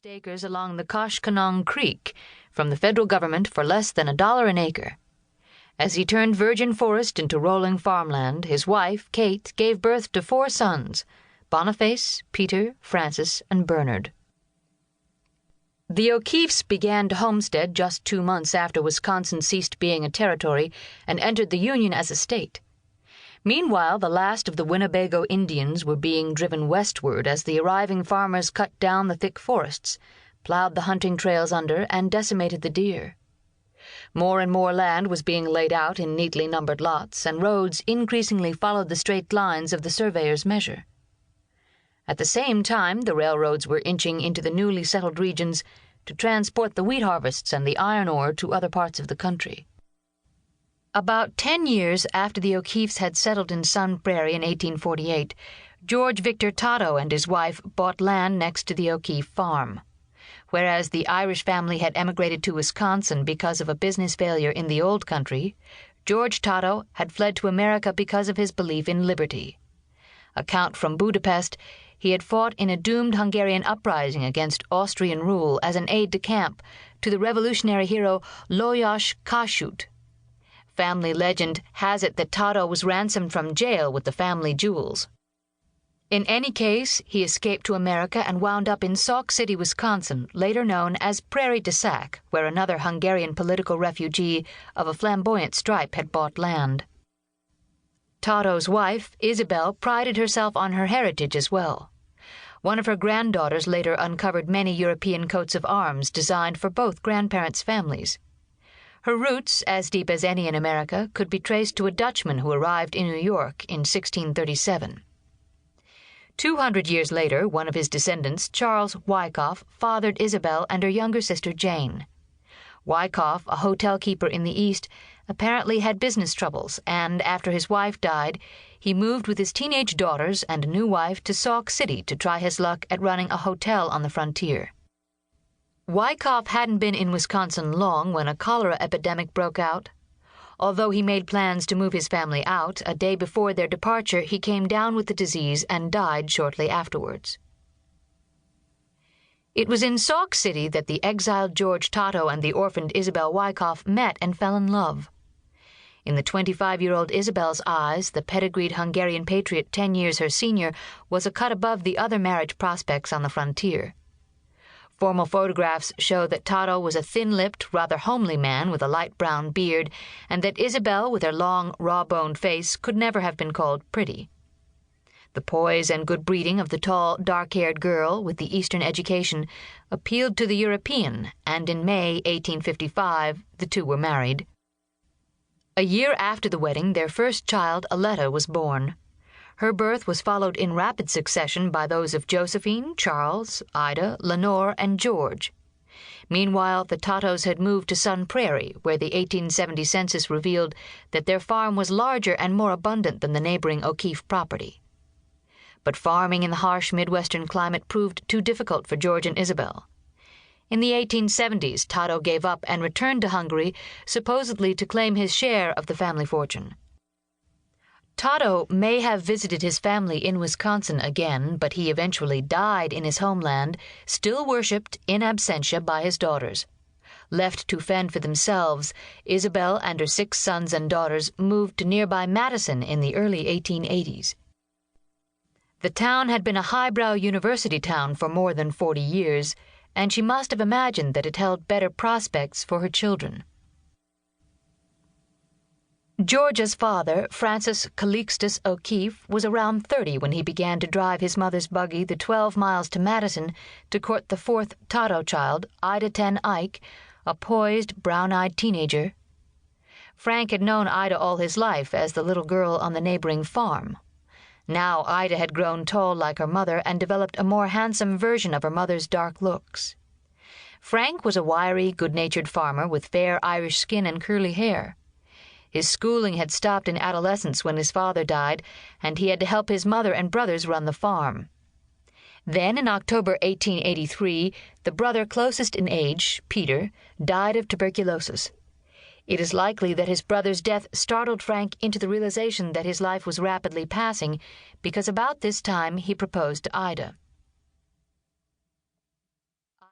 acres along the Koshkonong Creek from the federal government for less than $1 an acre. As he turned virgin forest into rolling farmland, his wife, Kate, gave birth to 4 sons, Boniface, Peter, Francis, and Bernard. The O'Keeffes began to homestead just 2 months after Wisconsin ceased being a territory and entered the Union as a state. Meanwhile, the last of the Winnebago Indians were being driven westward as the arriving farmers cut down the thick forests, plowed the hunting trails under, and decimated the deer. More and more land was being laid out in neatly numbered lots, and roads increasingly followed the straight lines of the surveyor's measure. At the same time, the railroads were inching into the newly settled regions to transport the wheat harvests and the iron ore to other parts of the country. About 10 years after the O'Keeffes had settled in Sun Prairie in 1848, George Victor Totto and his wife bought land next to the O'Keeffe farm. Whereas the Irish family had emigrated to Wisconsin because of a business failure in the old country, George Totto had fled to America because of his belief in liberty. A count from Budapest, he had fought in a doomed Hungarian uprising against Austrian rule as an aide-de-camp to the revolutionary hero Lajos Kossuth. Family legend has it that Totto was ransomed from jail with the family jewels. In any case, he escaped to America and wound up in Sauk City, Wisconsin, later known as Prairie du Sac, where another Hungarian political refugee of a flamboyant stripe had bought land. Totto's wife, Isabel, prided herself on her heritage as well. One of her granddaughters later uncovered many European coats of arms designed for both grandparents' families. Her roots, as deep as any in America, could be traced to a Dutchman who arrived in New York in 1637. 200 years later, one of his descendants, Charles Wyckoff, fathered Isabel and her younger sister Jane. Wyckoff, a hotel keeper in the East, apparently had business troubles, and after his wife died, he moved with his teenage daughters and a new wife to Sauk City to try his luck at running a hotel on the frontier. Wyckoff hadn't been in Wisconsin long when a cholera epidemic broke out. Although he made plans to move his family out, a day before their departure he came down with the disease and died shortly afterwards. It was in Sauk City that the exiled George Totto and the orphaned Isabel Wyckoff met and fell in love. In the 25-year-old Isabel's eyes, the pedigreed Hungarian patriot 10 years her senior was a cut above the other marriage prospects on the frontier. Formal photographs show that Totto was a thin-lipped, rather homely man with a light brown beard, and that Isabel, with her long, raw-boned face, could never have been called pretty. The poise and good breeding of the tall, dark-haired girl with the Eastern education appealed to the European, and in May 1855 the two were married. A year after the wedding, their first child, Aletta, was born. Her birth was followed in rapid succession by those of Josephine, Charles, Ida, Lenore, and George. Meanwhile, the Tottos had moved to Sun Prairie, where the 1870 census revealed that their farm was larger and more abundant than the neighboring O'Keeffe property. But farming in the harsh Midwestern climate proved too difficult for George and Isabel. In the 1870s, Totto gave up and returned to Hungary, supposedly to claim his share of the family fortune. Totto may have visited his family in Wisconsin again, but he eventually died in his homeland, still worshipped in absentia by his daughters. Left to fend for themselves, Isabel and her 6 sons and daughters moved to nearby Madison in the early 1880s. The town had been a highbrow university town for more than 40 years, and she must have imagined that it held better prospects for her children. George's father, Francis Calixtus O'Keeffe, was around 30 when he began to drive his mother's buggy the 12 miles to Madison to court the 4th Totto child, Ida Ten Eyck, a poised, brown-eyed teenager. Frank had known Ida all his life as the little girl on the neighboring farm. Now Ida had grown tall like her mother and developed a more handsome version of her mother's dark looks. Frank was a wiry, good-natured farmer with fair Irish skin and curly hair. His schooling had stopped in adolescence when his father died, and he had to help his mother and brothers run the farm. Then, in October 1883, the brother closest in age, Peter, died of tuberculosis. It is likely that his brother's death startled Frank into the realization that his life was rapidly passing, because about this time he proposed to Ida.